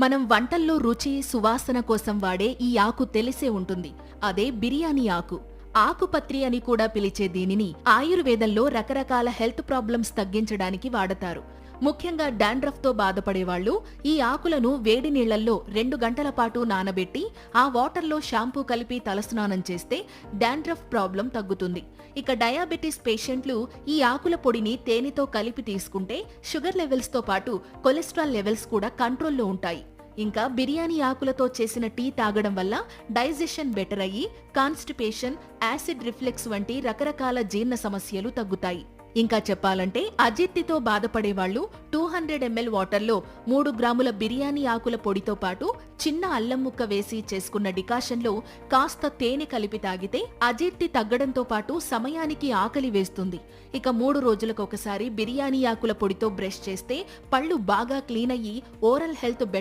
మనం వంటల్లో రుచి, సువాసన కోసం వాడే ఈ ఆకు తెలిసే ఉంటుంది. అదే బిర్యానీ ఆకు. ఆకుపత్రి అని కూడా పిలిచే దీనిని ఆయుర్వేదంలో రకరకాల హెల్త్ ప్రాబ్లమ్స్ తగ్గించడానికి వాడతారు. ముఖ్యంగా డాండ్రఫ్ తో బాధపడేవాళ్లు ఈ ఆకులను వేడి నీళ్లల్లో 2 గంటల పాటు నానబెట్టి ఆ వాటర్లో షాంపూ కలిపి తలస్నానం చేస్తే డాండ్రఫ్ ప్రాబ్లం తగ్గుతుంది. ఇక డయాబెటీస్ పేషెంట్లు ఈ ఆకుల పొడిని తేనెతో కలిపి తీసుకుంటే షుగర్ లెవెల్స్ తో పాటు కొలెస్ట్రాల్ లెవెల్స్ కూడా కంట్రోల్లో ఉంటాయి. ఇంకా బిర్యానీ ఆకులతో చేసిన టీ తాగడం వల్ల డైజెషన్ బెటర్ అయ్యి కాన్స్టిపేషన్, యాసిడ్ రిఫ్లెక్స్ వంటి రకరకాల జీర్ణ సమస్యలు తగ్గుతాయి. ఇంకా చెప్పాలంటే అజీర్తితో బాధపడేవాళ్లు 200 ml వాటర్లో 3 గ్రాముల బిర్యానీ ఆకుల పొడితో పాటు చిన్న అల్లం ముక్క వేసి చేసుకున్న డికాషన్లో కాస్త తేనె కలిపి తాగితే అజీర్తి తగ్గడంతో పాటు సమయానికి ఆకలి వేస్తుంది. ఇక 3 రోజులకొకసారి బిర్యానీ ఆకుల పొడితో బ్రష్ చేస్తే పళ్ళు బాగా క్లీన్ అయ్యి ఓరల్ హెల్త్ బెటర్